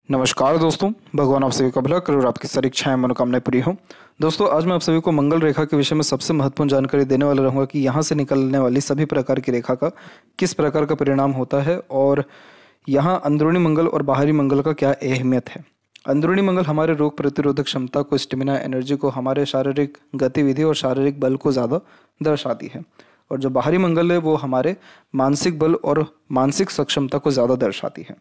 नमस्कार दोस्तों, भगवान आप सभी का भला करे और आपकी सारी इच्छाएं मनोकामनाएं पूरी हो। दोस्तों, आज मैं आप सभी को मंगल रेखा के विषय में सबसे महत्वपूर्ण जानकारी देने वाला रहूँगा कि यहाँ से निकलने वाली सभी प्रकार की रेखा का किस प्रकार का परिणाम होता है और यहाँ अंदरूनी मंगल और बाहरी मंगल का क्या अहमियत है। अंदरूनी मंगल हमारे रोग प्रतिरोधक क्षमता को, स्टेमिना, एनर्जी को, हमारे शारीरिक गतिविधि और शारीरिक बल को ज़्यादा दर्शाती है, और जो बाहरी मंगल है वो हमारे मानसिक बल और मानसिक सक्षमता को ज़्यादा दर्शाती है।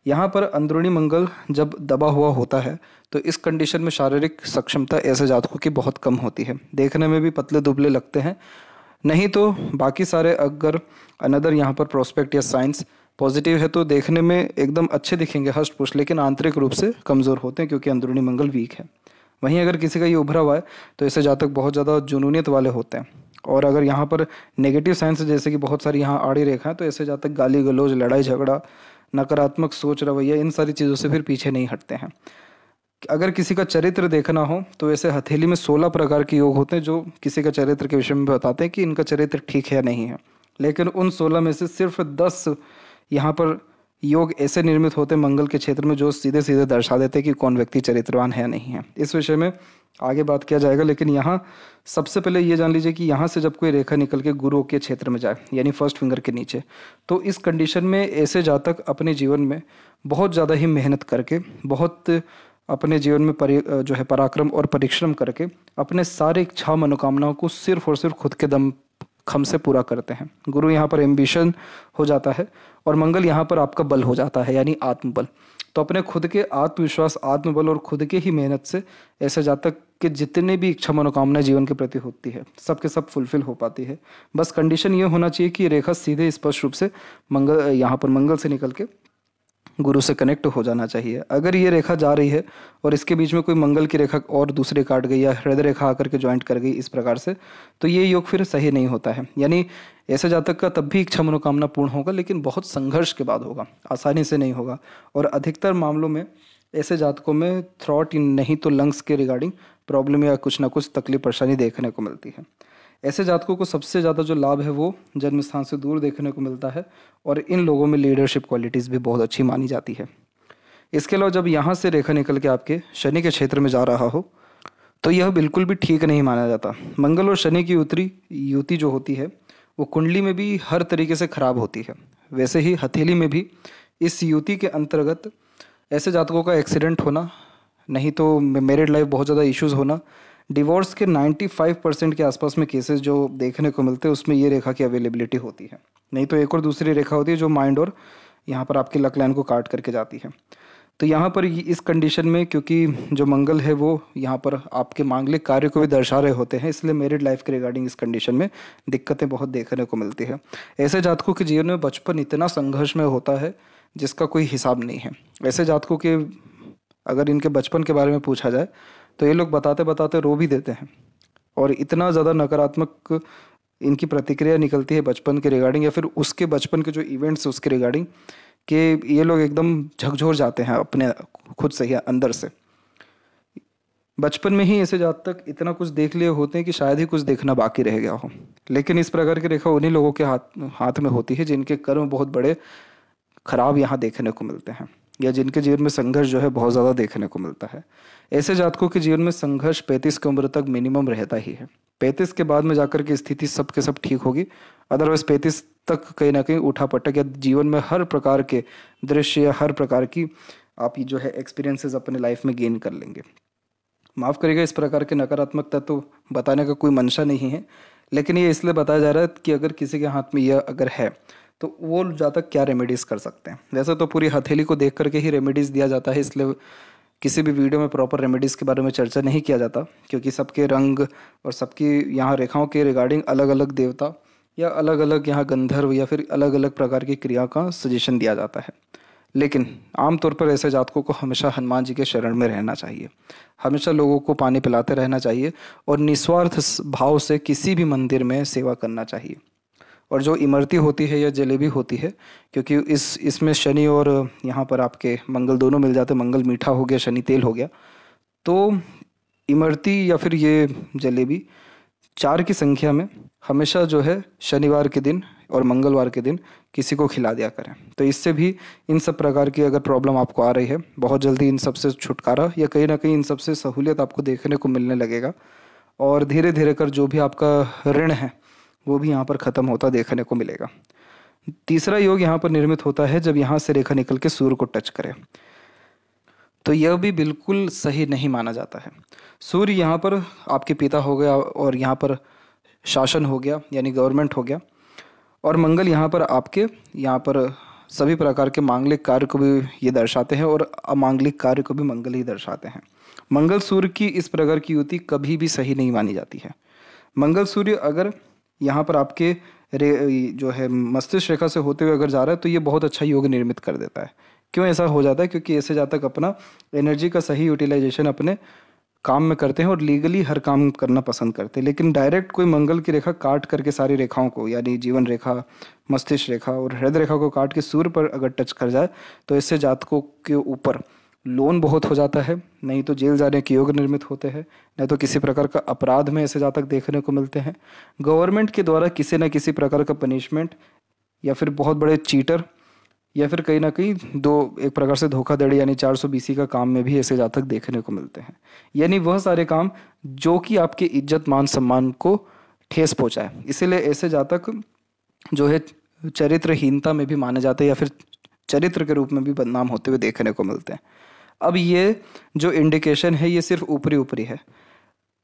यहाँ पर अंदरूनी मंगल जब दबा हुआ होता है तो इस कंडीशन में शारीरिक सक्षमता ऐसे जातकों की बहुत कम होती है, देखने में भी पतले दुबले लगते हैं। नहीं तो बाकी सारे अगर अनदर यहाँ पर प्रोस्पेक्ट या साइंस पॉजिटिव है तो देखने में एकदम अच्छे दिखेंगे, हष्ट पुष्ट, लेकिन आंतरिक रूप से कमज़ोर होते हैं क्योंकि अंदरूनी मंगल वीक है। वहीं अगर किसी का ये उभरा हुआ है तो ऐसे जातक बहुत ज़्यादा जुनूनियत वाले होते हैं। और अगर यहाँ पर नेगेटिव साइंस जैसे कि बहुत सारी यहाँ आड़ी रेखा है तो ऐसे जातक गाली गलौज, लड़ाई झगड़ा, नकारात्मक सोच, रवैया, इन सारी चीज़ों से फिर पीछे नहीं हटते हैं। अगर किसी का चरित्र देखना हो तो ऐसे हथेली में 16 प्रकार के योग होते हैं जो किसी का चरित्र के विषय में बताते हैं कि इनका चरित्र ठीक है या नहीं है। लेकिन उन 16 में से सिर्फ 10 यहाँ पर योग ऐसे निर्मित होते हैं मंगल के क्षेत्र में जो सीधे सीधे दर्शा देते हैं कि कौन व्यक्ति चरित्रवान है या नहीं है। इस विषय में आगे बात किया जाएगा, लेकिन यहाँ सबसे पहले ये जान लीजिए कि यहाँ से जब कोई रेखा निकल के गुरु के क्षेत्र में जाए यानी फर्स्ट फिंगर के नीचे, तो इस कंडीशन में ऐसे जातक अपने जीवन में बहुत ज़्यादा ही मेहनत करके, बहुत अपने जीवन में जो है पराक्रम और परिश्रम करके अपने सारे इच्छा मनोकामनाओं को सिर्फ और सिर्फ खुद के दम खम से पूरा करते हैं। गुरु यहाँ पर एम्बिशन हो जाता है और मंगल यहाँ पर आपका बल हो जाता है यानी आत्मबल। तो अपने खुद के आत्मविश्वास, आत्मबल और खुद के ही मेहनत से ऐसे जातक के जितने भी इच्छा मनोकामना जीवन के प्रति होती है सब के सब फुलफिल हो पाती है। बस कंडीशन ये होना चाहिए कि रेखा सीधे स्पष्ट रूप से मंगल, यहाँ पर मंगल से निकल के गुरु से कनेक्ट हो जाना चाहिए। अगर ये रेखा जा रही है और इसके बीच में कोई मंगल की रेखा और दूसरी काट गई या हृदय रेखा आकर के ज्वाइंट कर गई इस प्रकार से, तो ये योग फिर सही नहीं होता है। यानी ऐसे जातक का तब भी इच्छा मनोकामना पूर्ण होगा, लेकिन बहुत संघर्ष के बाद होगा, आसानी से नहीं होगा। और अधिकतर मामलों में ऐसे जातकों में थ्रॉट नहीं तो लंग्स के रिगार्डिंग प्रॉब्लम या कुछ ना कुछ तकलीफ परेशानी देखने को मिलती है। ऐसे जातकों को सबसे ज़्यादा जो लाभ है वो जन्म स्थान से दूर देखने को मिलता है, और इन लोगों में लीडरशिप क्वालिटीज़ भी बहुत अच्छी मानी जाती है। इसके अलावा जब यहाँ से रेखा निकल के आपके शनि के क्षेत्र में जा रहा हो तो यह बिल्कुल भी ठीक नहीं माना जाता। मंगल और शनि की युति जो होती है वो कुंडली में भी हर तरीके से खराब होती है। वैसे ही हथेली में भी इस युति के अंतर्गत ऐसे जातकों का एक्सीडेंट होना, नहीं तो मैरिड लाइफ बहुत ज़्यादा इश्यूज़ होना, डिवोर्स के 95% के आसपास में केसेस जो देखने को मिलते हैं उसमें ये रेखा की अवेलेबिलिटी होती है। नहीं तो एक और दूसरी रेखा होती है जो माइंड और यहाँ पर आपकी लक लाइन को काट करके जाती है। तो यहाँ पर इस कंडीशन में क्योंकि जो मंगल है वो यहाँ पर आपके मांगलिक कार्य को भी दर्शा रहे होते हैं, इसलिए मैरिड लाइफ के रिगार्डिंग इस कंडीशन में दिक्कतें बहुत देखने को मिलती है। ऐसे जातकों के जीवन में बचपन इतना संघर्ष में होता है जिसका कोई हिसाब नहीं है। ऐसे जातकों के अगर इनके बचपन के बारे में पूछा जाए तो ये लोग बताते बताते रो भी देते हैं, और इतना ज़्यादा नकारात्मक इनकी प्रतिक्रिया निकलती है बचपन के रिगार्डिंग या फिर उसके बचपन के जो इवेंट्स उसके रिगार्डिंग कि ये लोग एकदम झकझोर जाते हैं अपने खुद से ही अंदर से। बचपन में ही ऐसे जातक इतना कुछ देख लिए होते हैं कि शायद ही कुछ देखना बाकी रह गया हो। लेकिन इस प्रकार की रेखा उन्हीं लोगों के हाथ में होती है जिनके कर्म बहुत बड़े खराब यहाँ देखने को मिलते हैं, या जिनके जीवन में संघर्ष जो है बहुत ज़्यादा देखने को मिलता है। ऐसे जातकों के जीवन में संघर्ष 35 की उम्र तक मिनिमम रहता ही है। 35 के बाद में जाकर के स्थिति सब के सब ठीक होगी। अदरवाइज 35 तक कहीं ना कहीं उठा पटक या जीवन में हर प्रकार के दृश्य या हर प्रकार की आप जो है एक्सपीरियंसेस अपने लाइफ में गेन कर लेंगे। माफ़ करिएगा, इस प्रकार के नकारात्मक तत्व तो बताने का कोई मंशा नहीं है, लेकिन ये इसलिए बताया जा रहा है कि अगर किसी के हाथ में यह अगर है तो वो जातक क्या रेमेडीज़ कर सकते हैं। वैसे तो पूरी हथेली को देख करके ही रेमेडीज़ दिया जाता है, इसलिए किसी भी वीडियो में प्रॉपर रेमेडीज़ के बारे में चर्चा नहीं किया जाता, क्योंकि सबके रंग और सबकी यहाँ रेखाओं के रिगार्डिंग अलग अलग देवता या अलग अलग यहाँ गंधर्व या फिर अलग अलग प्रकार की क्रिया का सजेशन दिया जाता है। लेकिन आमतौर पर ऐसे जातकों को हमेशा हनुमान जी के शरण में रहना चाहिए, हमेशा लोगों को पानी पिलाते रहना चाहिए और निस्वार्थ भाव से किसी भी मंदिर में सेवा करना चाहिए। और जो इमरती होती है या जलेबी होती है, क्योंकि इसमें शनि और यहाँ पर आपके मंगल दोनों मिल जाते, मंगल मीठा हो गया, शनि तेल हो गया, तो इमरती या फिर ये जलेबी 4 की संख्या में हमेशा जो है शनिवार के दिन और मंगलवार के दिन किसी को खिला दिया करें। तो इससे भी इन सब प्रकार की अगर प्रॉब्लम आपको आ रही है, बहुत जल्दी इन सब से छुटकारा या कहीं ना कहीं इन सब से सहूलियत आपको देखने को मिलने लगेगा और धीरे धीरे कर जो भी आपका ऋण है वो भी यहाँ पर ख़त्म होता देखने को मिलेगा। तीसरा योग यहाँ पर निर्मित होता है जब यहाँ से रेखा निकल के सूर्य को टच करे, तो यह भी बिल्कुल सही नहीं माना जाता है। सूर्य यहाँ पर आपके पिता हो गया और यहाँ पर शासन हो गया यानी गवर्नमेंट हो गया, और मंगल यहाँ पर आपके यहाँ पर सभी प्रकार के मांगलिक कार्य को भी ये दर्शाते हैं और अमांगलिक कार्य को भी मंगल ही दर्शाते हैं। मंगल सूर्य की इस प्रकार की युति कभी भी सही नहीं मानी जाती है। मंगल सूर्य अगर यहाँ पर आपके जो है मस्तिष्क रेखा से होते हुए अगर जा रहा है तो ये बहुत अच्छा योग निर्मित कर देता है। क्यों ऐसा हो जाता है? क्योंकि ऐसे जातक अपना एनर्जी का सही यूटिलाइजेशन अपने काम में करते हैं और लीगली हर काम करना पसंद करते हैं। लेकिन डायरेक्ट कोई मंगल की रेखा काट करके सारी रेखाओं को यानी जीवन रेखा, मस्तिष्क रेखा और हृदय रेखा को काट के सूर्य पर अगर टच कर जाए तो इससे जातकों के ऊपर लोन बहुत हो जाता है, नहीं तो जेल जाने के योग निर्मित होते हैं, नहीं तो किसी प्रकार का अपराध में ऐसे जातक देखने को मिलते हैं। गवर्नमेंट के द्वारा किसी न किसी प्रकार का पनिशमेंट या फिर बहुत बड़े चीटर या फिर कहीं ना कहीं एक प्रकार से धोखाधड़ी यानी 420 का काम में भी ऐसे जातक देखने को मिलते हैं। यानी वह सारे काम जो कि आपके इज्जत मान सम्मान को ठेस पहुंचाए, इसीलिए ऐसे जातक जो है चरित्रहीनता में भी माने जाते हैं या फिर चरित्र के रूप में भी बदनाम होते हुए देखने को मिलते हैं। अब ये जो इंडिकेशन है ये सिर्फ ऊपरी ऊपरी है।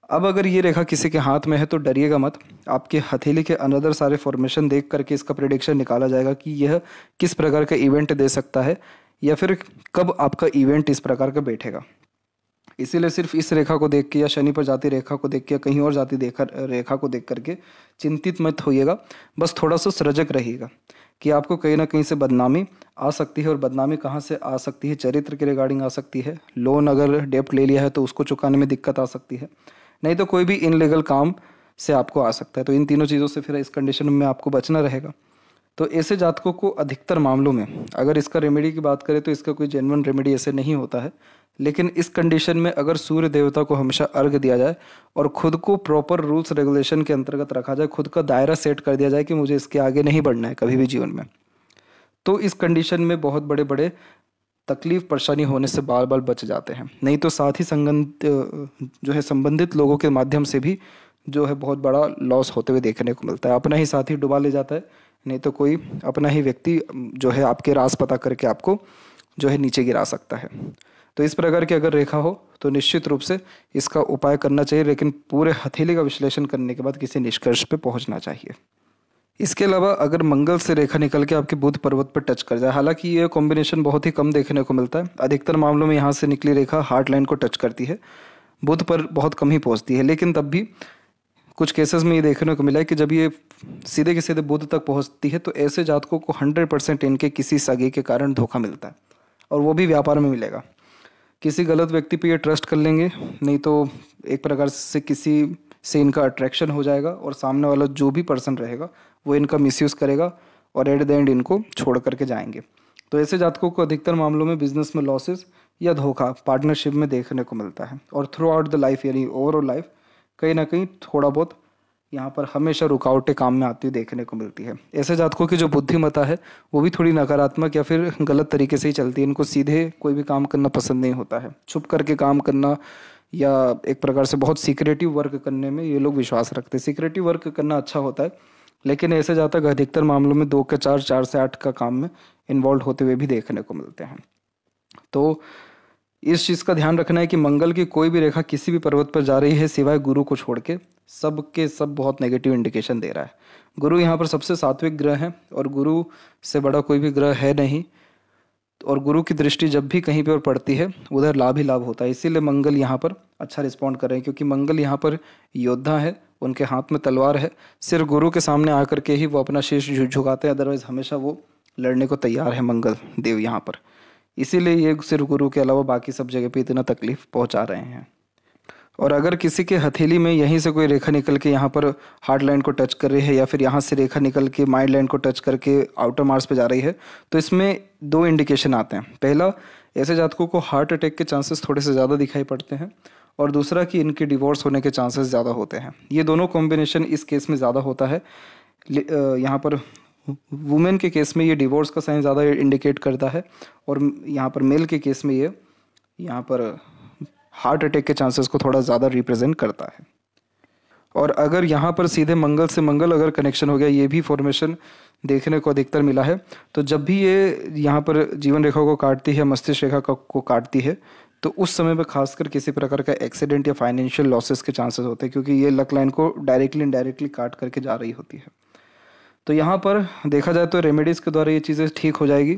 अब अगर ये रेखा किसी के हाथ में है तो डरिएगा मत, आपके हथेली के अनदर सारे फॉर्मेशन देख करके इसका प्रेडिक्शन निकाला जाएगा कि यह किस प्रकार का इवेंट दे सकता है या फिर कब आपका इवेंट इस प्रकार का बैठेगा। इसीलिए सिर्फ इस रेखा को देख के या शनि पर जाती रेखा को देख के या कहीं और जाती रेखा को देख करके चिंतित मत होइएगा, बस थोड़ा सा सजग रहिएगा कि आपको कहीं ना कहीं से बदनामी आ सकती है। और बदनामी कहाँ से आ सकती है? चरित्र के रिगार्डिंग आ सकती है। लोन अगर डेप्ट ले लिया है तो उसको चुकाने में दिक्कत आ सकती है, नहीं तो कोई भी इनलीगल काम से आपको आ सकता है। तो इन तीनों चीज़ों से फिर इस कंडीशन में आपको बचना रहेगा। तो ऐसे जातकों को अधिकतर मामलों में अगर इसका रेमेडी की बात करें तो इसका कोई जेन्युइन रेमेडी ऐसे नहीं होता है, लेकिन इस कंडीशन में अगर सूर्य देवता को हमेशा अर्घ दिया जाए और खुद को प्रॉपर रूल्स रेगुलेशन के अंतर्गत रखा जाए, खुद का दायरा सेट कर दिया जाए कि मुझे इसके आगे नहीं बढ़ना है कभी भी जीवन में, तो इस कंडीशन में बहुत बड़े बड़े तकलीफ परेशानी होने से बार बार बच जाते हैं। नहीं तो साथ ही जो है संबंधित लोगों के माध्यम से भी जो है बहुत बड़ा लॉस होते हुए देखने को मिलता है। अपना ही साथी डुबा ले जाता है, नहीं तो कोई अपना ही व्यक्ति जो है आपके राज पता करके आपको जो है नीचे गिरा सकता है। तो इस प्रकार की अगर रेखा हो तो निश्चित रूप से इसका उपाय करना चाहिए, लेकिन पूरे हथेली का विश्लेषण करने के बाद किसी निष्कर्ष पे पहुंचना चाहिए। इसके अलावा अगर मंगल से रेखा निकल के आपके बुध पर्वत पर टच कर जाए, हालांकि ये कॉम्बिनेशन बहुत ही कम देखने को मिलता है, अधिकतर मामलों में यहाँ से निकली रेखा हार्ट लाइन को टच करती है, बुध पर बहुत कम ही पहुँचती है। लेकिन तब भी कुछ केसेस में ये देखने को मिला है कि जब ये सीधे के सीधे बुध तक पहुँचती है तो ऐसे जातकों को 100% इनके किसी सगे के कारण धोखा मिलता है, और वो भी व्यापार में मिलेगा। किसी गलत व्यक्ति पे ये ट्रस्ट कर लेंगे, नहीं तो एक प्रकार से किसी से इनका अट्रैक्शन हो जाएगा और सामने वाला जो भी पर्सन रहेगा वो इनका मिसयूज़ करेगा और एट द एंड इनको छोड़ करके जाएंगे। तो ऐसे जातकों को अधिकतर मामलों में बिजनेस में लॉसेस या धोखा पार्टनरशिप में देखने को मिलता है, और थ्रू आउट द लाइफ यानी ओवरऑल लाइफ कहीं ना कहीं थोड़ा बहुत यहाँ पर हमेशा रुकावटें काम में आती हुई देखने को मिलती है। ऐसे जातकों की जो बुद्धिमत्ता है वो भी थोड़ी नकारात्मक या फिर गलत तरीके से ही चलती है। इनको सीधे कोई भी काम करना पसंद नहीं होता है, छुप करके काम करना या एक प्रकार से बहुत सीक्रेटिव वर्क करने में ये लोग विश्वास रखते हैं। सीक्रेटिव वर्क करना अच्छा होता है, लेकिन ऐसे जातक अधिकतर मामलों में 2 के 4, 4 से 8 का काम में इन्वॉल्व होते हुए भी देखने को मिलते हैं। तो इस चीज़ का ध्यान रखना है कि मंगल की कोई भी रेखा किसी भी पर्वत पर जा रही है सिवाय गुरु को छोड़ के, सब के सब बहुत नेगेटिव इंडिकेशन दे रहा है। गुरु यहाँ पर सबसे सात्विक ग्रह है और गुरु से बड़ा कोई भी ग्रह है नहीं, और गुरु की दृष्टि जब भी कहीं पर पड़ती है उधर लाभ ही लाभ होता है। इसीलिए मंगल यहाँ पर अच्छा रिस्पॉन्ड कर रहे हैं, क्योंकि मंगल यहाँ पर योद्धा है, उनके हाथ में तलवार है। सिर्फ गुरु के सामने आकर के ही वो अपना शीश झुकाते हैं, अदरवाइज हमेशा वो लड़ने को तैयार है मंगल देव यहाँ पर। इसीलिए ये सिर्फ गुरु के अलावा बाकी सब जगह पे इतना तकलीफ पहुँचा रहे हैं। और अगर किसी के हथेली में यहीं से कोई रेखा निकल के यहाँ पर हार्ट लाइन को टच कर रही है या फिर यहाँ से रेखा निकल के माइंड लाइन को टच करके आउटर मार्स पे जा रही है, तो इसमें 2 इंडिकेशन आते हैं। पहला, ऐसे जातकों को हार्ट अटैक के चांसेस थोड़े से ज़्यादा दिखाई पड़ते हैं, और दूसरा कि इनके डिवोर्स होने के चांसेस ज़्यादा होते हैं। ये दोनों कॉम्बिनेशन इस केस में ज़्यादा होता है। यहाँ पर वुमेन के केस में ये डिवोर्स का साइन ज़्यादा इंडिकेट करता है, और यहाँ पर मेल के केस में ये यहाँ पर हार्ट अटैक के चांसेस को थोड़ा ज़्यादा रिप्रेजेंट करता है। और अगर यहाँ पर सीधे मंगल से मंगल अगर कनेक्शन हो गया, ये भी फॉर्मेशन देखने को अधिकतर मिला है। तो जब भी ये यहाँ पर जीवन रेखा को काटती है, मस्तिष्क रेखा को काटती है, तो उस समय में खासकर किसी प्रकार का एक्सीडेंट या फाइनेंशियल लॉसेस के चांसेस होते हैं, क्योंकि ये लक लाइन को डायरेक्टली इनडायरेक्टली काट करके जा रही होती है। तो यहाँ पर देखा जाए तो रेमेडीज़ के द्वारा ये चीज़ें ठीक हो जाएगी,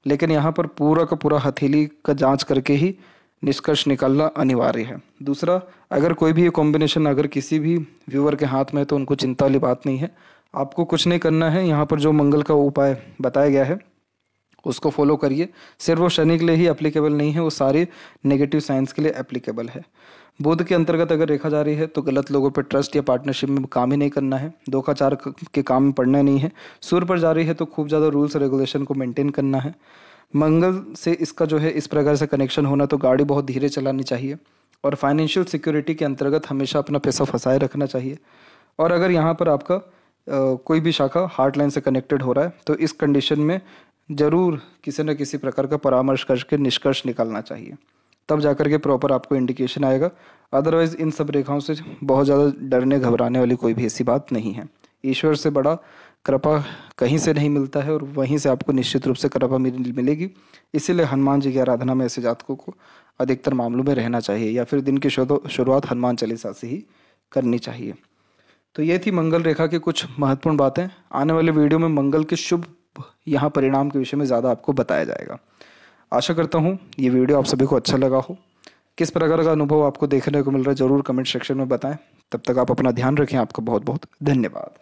लेकिन यहाँ पर पूरा का पूरा हथेली का जांच करके ही निष्कर्ष निकालना अनिवार्य है। दूसरा, अगर कोई भी ये कॉम्बिनेशन अगर किसी भी व्यूअर के हाथ में है तो उनको चिंता वाली बात नहीं है, आपको कुछ नहीं करना है। यहाँ पर जो मंगल का उपाय बताया गया है उसको फॉलो करिए। सिर्फ वो शनि के लिए ही एप्लीकेबल नहीं है, वो सारे नेगेटिव साइंस के लिए एप्लीकेबल है। बुध के अंतर्गत अगर देखा जा रही है तो गलत लोगों पर ट्रस्ट या पार्टनरशिप में काम ही नहीं करना है, धोखाचार के काम में पड़ना नहीं है। सूर्य पर जा रही है तो खूब ज़्यादा रूल्स रेगुलेशन को मेंटेन करना है। मंगल से इसका जो है इस प्रकार से कनेक्शन होना, तो गाड़ी बहुत धीरे चलानी चाहिए, और फाइनेंशियल सिक्योरिटी के अंतर्गत हमेशा अपना पैसा फंसाए रखना चाहिए। और अगर यहाँ पर आपका कोई भी शाखा हार्ट लाइन से कनेक्टेड हो रहा है तो इस कंडीशन में ज़रूर किसी न किसी प्रकार का परामर्श करके निष्कर्ष निकालना चाहिए, तब जाकर के प्रॉपर आपको इंडिकेशन आएगा। अदरवाइज इन सब रेखाओं से बहुत ज़्यादा डरने घबराने वाली कोई भी ऐसी बात नहीं है। ईश्वर से बड़ा कृपा कहीं से नहीं मिलता है, और वहीं से आपको निश्चित रूप से कृपा मिलेगी। इसीलिए हनुमान जी की आराधना में ऐसे जातकों को अधिकतर मामलों में रहना चाहिए, या फिर दिन की शुरुआत हनुमान चालीसा से ही करनी चाहिए। तो ये थी मंगल रेखा की कुछ महत्वपूर्ण बातें। आने वाले वीडियो में मंगल के शुभ यहाँ परिणाम के विषय में ज़्यादा आपको बताया जाएगा। आशा करता हूँ ये वीडियो आप सभी को अच्छा लगा हो। किस प्रकार का अनुभव आपको देखने को मिल रहा है ज़रूर कमेंट सेक्शन में बताएं। तब तक आप अपना ध्यान रखें। आपका बहुत बहुत धन्यवाद।